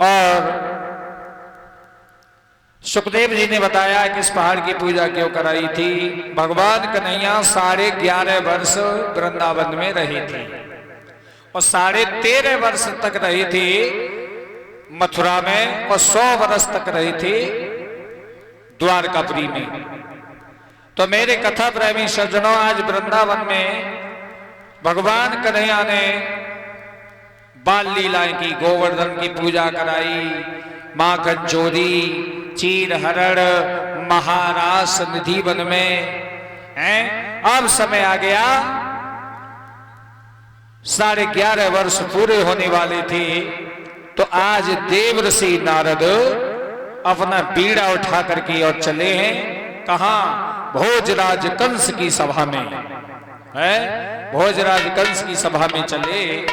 और सुखदेव जी ने बताया कि इस पहाड़ की पूजा क्यों कराई थी। भगवान कन्हैया 11.5 वर्ष वृंदावन में रही थी और 13.5 वर्ष तक रही थी मथुरा में और 100 वर्ष तक रही थी द्वारकापुरी में। तो मेरे कथा प्रेमी सज्जनों, आज वृंदावन में भगवान कन्हैया ने बाल लीलाएं की, गोवर्धन की पूजा कराई, माखन चोरी, चीर हरण, महारास निधि वन में हैं। अब समय आ गया, 11.5 वर्ष पूरे होने वाले थे। तो आज देवर्षि नारद अपना बीड़ा उठा करके और चले हैं कहां? भोजराज कंस की सभा में है। भोजराज कंस की सभा में चले।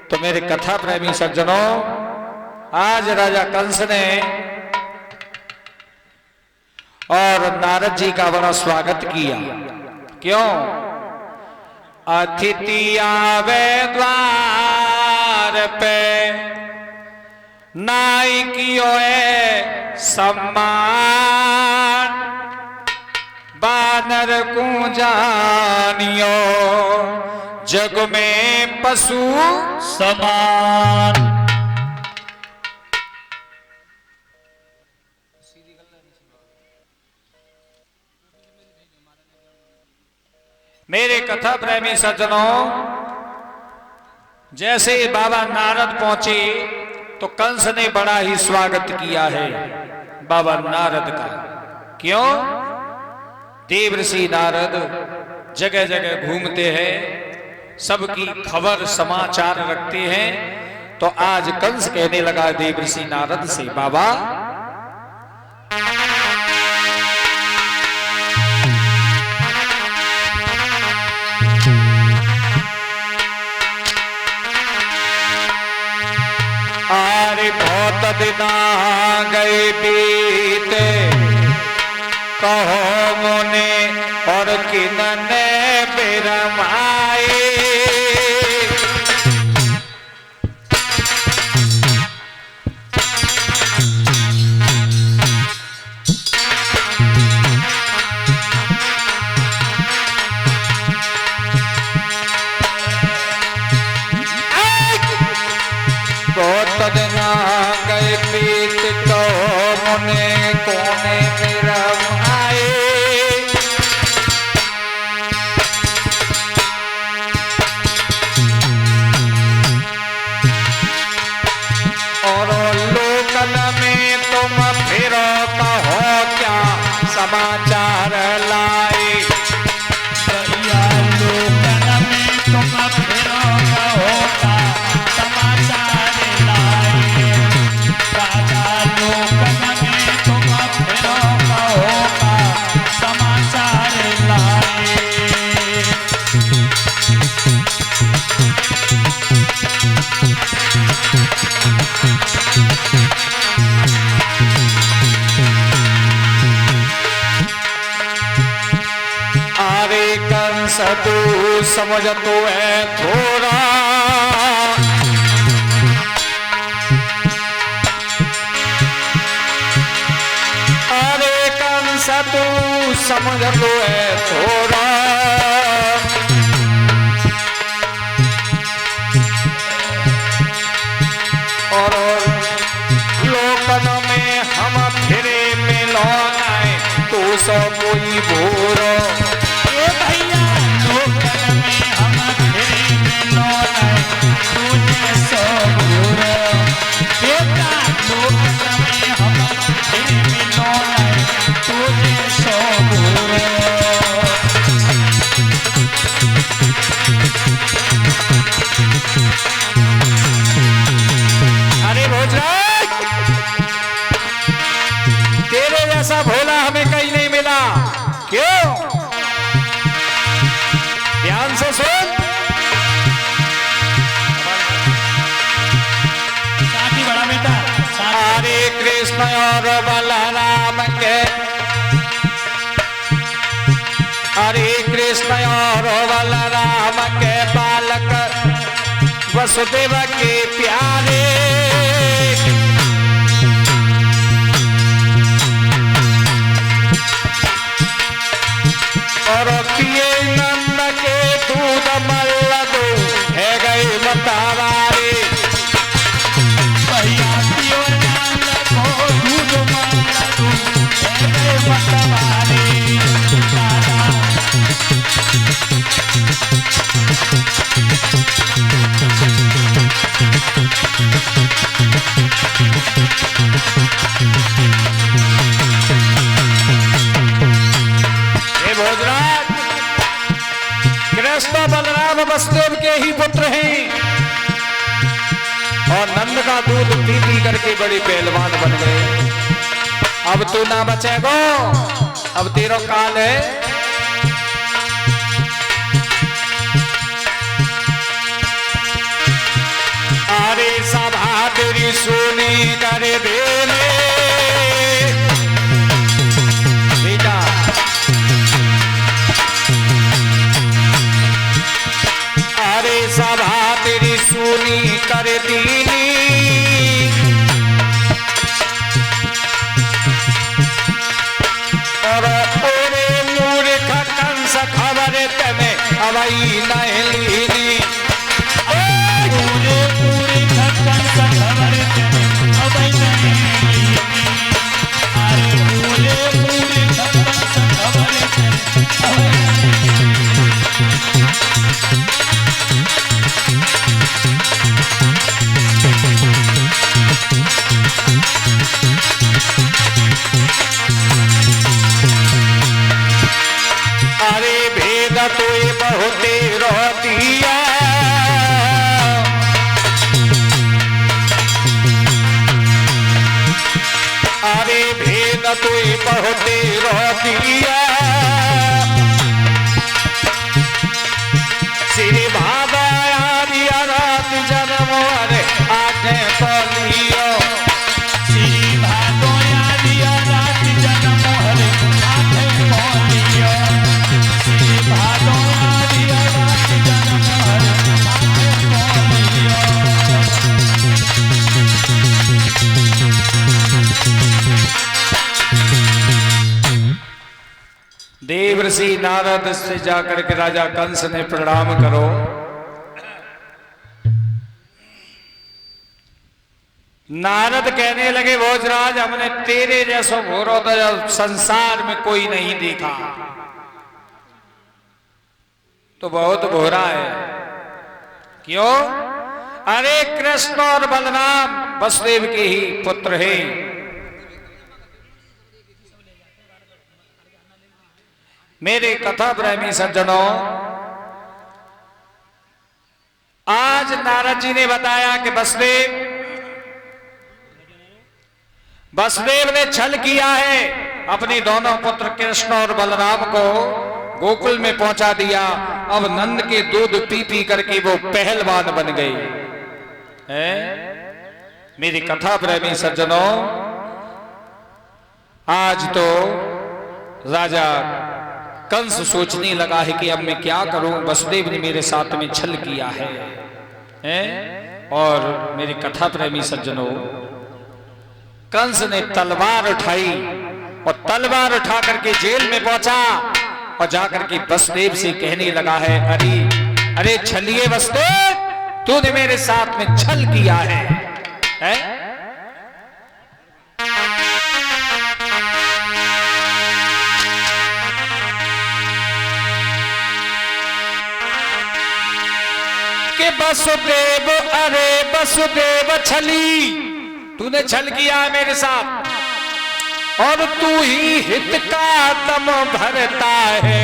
तो मेरे कथा प्रेमी सज्जनों, आज राजा कंस ने और नारद जी का बड़ा स्वागत किया। क्यों? अतिथि आवे द्वार पे, नाई कियो है सम्मान, बानर को जानियो जग में पशु समान। मेरे कथा प्रेमी सज्जनों, जैसे बाबा नारद पहुंचे तो कंस ने बड़ा ही स्वागत किया है बाबा नारद का। क्यों? देवर्षि नारद जगह जगह घूमते हैं, सबकी खबर समाचार रखते हैं। तो आज कंस कहने लगा देवर्षि नारद से, बाबा आरे बहुत दिना गए बीते, कहो मुने और किनने बिरमाए। बहुत दिना गए बीत, कहो मुने कोने बिरमाए। और लोकल में तुम फिरो, कहो क्या समाचार लाए। लोकल में तुम फिरो, कहो क्या समाचार लाए। राजा लोकल में तुम फिरो, कहो क्या समाचार लाए। आरे कंस तू समझ तो है थोड़ा, अरे कंस तू समझ तो है थोड़ा। और लोकन में हम फिरे मिलो नाय, तू सो कोई भूरो। ए भैया लोकल में हम फिरे मिलो नाय, तुझे सो भूरो। बेटा लोकल में हम फिरे मिलो नाय, तुझे सो भूरो। अरे भोजराज, तेरे जैसा भोला हमें कहीं नहीं मिला। क्यों? ध्यान से सुन। साथी बड़ा बेटा, हरे कृष्ण और बलराम के, हरे कृष्ण और बलराम के बालक वसुदेव के प्यारे। हे भोजराज, कृष्ण बलराम वसुदेव के ही पुत्र हैं और नंद का दूध पी पी करके बड़े पहलवान बन गए। अब तू ना बचेगो, अब तेरा काल है। अरे सभा तेरी सुनी कर देने बेटा, अरे सभा तेरी सुनी कर दीनी, और ओरे मूर्ख कंस खबर तने अवई नहीं लीनी। पूरे पूरे कंस खबर तने अवई नहीं लीनी। अरे पूरे पूरे कंस खबर तने अवई नहीं लीनी। अरे भेद तो ये बहुते रहतिया, अरे भेद तो ये बहुते रहतिया, श्री भागा आर्या रात जन्म अरे आगे कलियो, श्री भागो आर्या रात जन्म हरे आगे कलियो, श्री भागो आर्या रात जन्म हरे आगे देवर्षि नारद से जाकर के राजा कंस ने प्रणाम करो। नारद कहने लगे भोजराज, हमने तेरे जैसो घोरो तो संसार में कोई नहीं देखा, तो बहुत घोरा है। क्यों? अरे कृष्ण और बलराम वसुदेव के ही पुत्र हैं। मेरे कथा प्रेमी सज्जनों, आज नारद जी ने बताया कि वसुदेव ने छल किया है, अपने दोनों पुत्र कृष्ण और बलराम को गोकुल में पहुंचा दिया। अब नंद के दूध पी पी करके वो पहलवान बन गए हैं। मेरी कथा प्रेमी सज्जनों, आज तो राजा कंस सोचने लगा है कि अब मैं क्या करूं, वसुदेव ने मेरे साथ में छल किया है, हैं? और मेरी कथा प्रेमी सज्जनों, कंस ने तलवार उठाई और तलवार उठा करके जेल में पहुंचा और जाकर के वसुदेव से कहने लगा है, अरे छलिए वसुदेव, तूने मेरे साथ में छल किया है, हैं? वसुदेव, अरे वसुदेव छली, तूने छल किया है मेरे साथ, और तू ही हित का दम भरता है।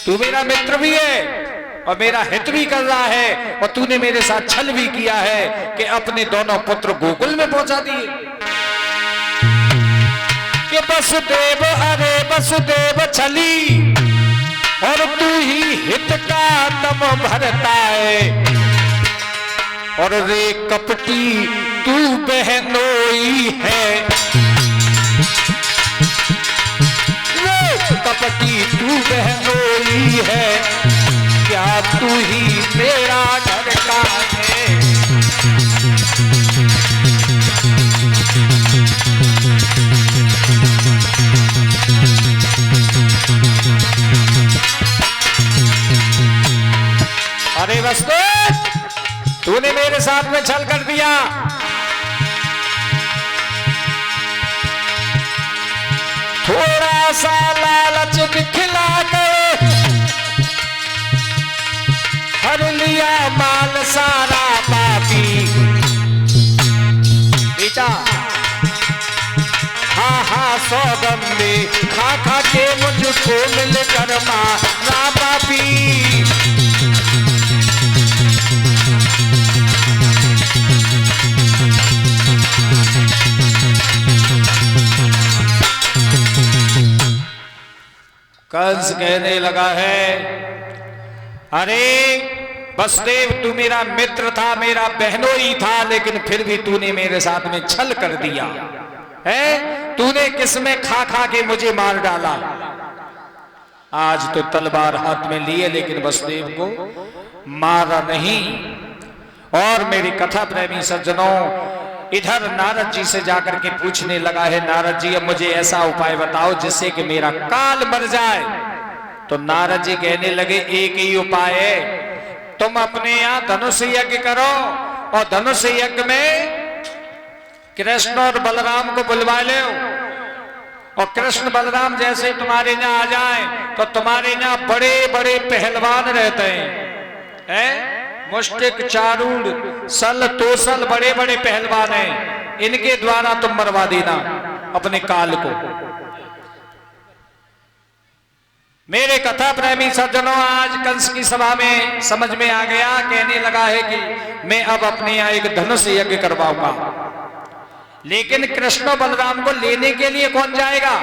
तू मेरा मित्र भी है और मेरा हित भी कर रहा है, और तूने मेरे साथ छल भी किया है कि अपने दोनों पुत्र गोकुल में पहुंचा दिए। कि वसुदेव, अरे वसुदेव छली, और तू ही हित का दम भरता है, और रे कपटी तू बहनोई है, रे कपटी तू बहनोई है, क्या तू ही मेरा घर का है। अरे वसुदेव, तूने मेरे साथ में छल कर दिया, थोड़ा सा लालच दिखला कर हर लिया माल सारा पापी, सौगंधे, खा खा के मुझको मिलकर मारा पापी। कंस कहने लगा है, अरे वसुदेव तू मेरा मित्र था, मेरा बहनोई था, लेकिन फिर भी तूने मेरे साथ में छल कर दिया है। तूने किसमें खा खा के मुझे मार डाला। आज तो तलवार हाथ में लिए लेकिन वसुदेव को मारा नहीं। और मेरी कथा प्रेमी सज्जनों, इधर नारद जी से जाकर के पूछने लगा है, नारद जी अब मुझे ऐसा उपाय बताओ जिससे कि मेरा काल मर जाए। तो नारद जी कहने लगे, एक ही उपाय है, तुम अपने यहां धनुष यज्ञ करो और धनुष यज्ञ में कृष्ण और बलराम को बुलवा लो। और कृष्ण बलराम जैसे तुम्हारे यहाँ आ जाए तो तुम्हारे यहाँ बड़े बड़े पहलवान रहते हैं, मुष्टिक चारूढ़ सल तोसल बड़े बड़े पहलवान हैं, इनके द्वारा तुम मरवा देना अपने काल को। मेरे कथा प्रेमी सज्जनों, आज कंस की सभा में समझ में आ गया, कहने लगा है कि मैं अब अपने यहाँ एक धनुष यज्ञ करवाऊंगा, लेकिन कृष्ण बलराम को लेने के लिए कौन जाएगा।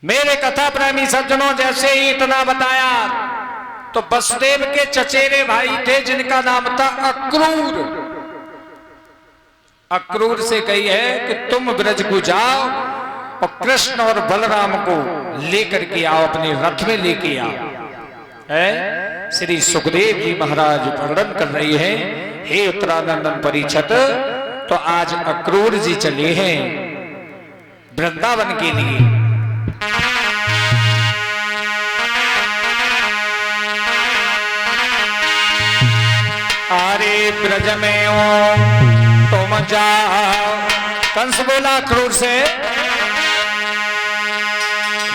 मेरे कथा प्रेमी सज्जनों, जैसे ही इतना बताया तो वसुदेव के चचेरे भाई थे जिनका नाम था अक्रूर। अक्रूर से कही है कि तुम ब्रज को जाओ और कृष्ण और बलराम को लेकर के आओ, अपने रथ में लेके आओ। है श्री सुखदेव जी महाराज वर्णन कर रहे हैं, हे उत्तरानंदन परीक्षित, तो आज अक्रूर जी चले हैं वृंदावन के लिए। अरे ब्रज में हो तुम जाओ, कंस बोला अक्रूर से,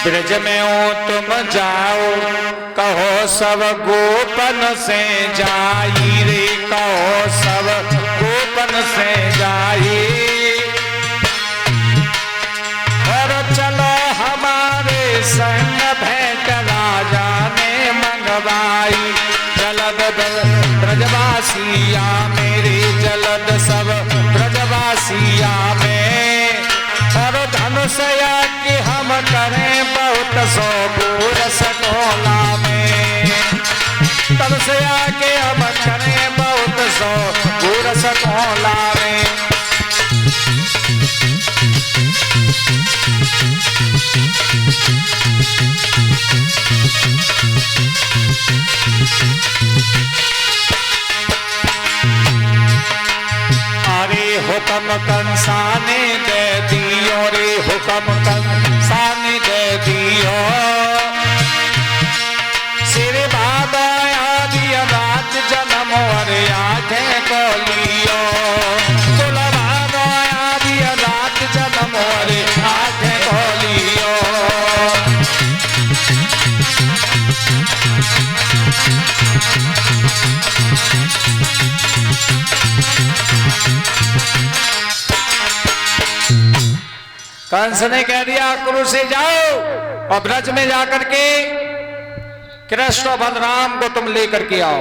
ब्रज में हो तुम जाओ, कहो सब गोपन से जाई रे, कहो सब गोपन से जाई, और चलो हमारे संग भेंट राजा ने मंगवाई। जलद ब्रजवासिया मेरे, जलद सब ब्रजवासिया में, और धनुषया कि हम करें बहुत सो पूरस टोला में, धनुषया के हम करें बहुत सो पूरस टोला में। अरे हुक्म कंसाने दे दियो रे, हुक्म कंसाने दे दियो, सिर बाबा आदि रात जन्म और आंखें खोलियो, कुल बाबा आदि रात जन्म और आंखें खोलियो। कंस ने कह दिया अक्रूर से जाओ और ब्रज में जाकर के कृष्ण बलराम को तुम लेकर के आओ।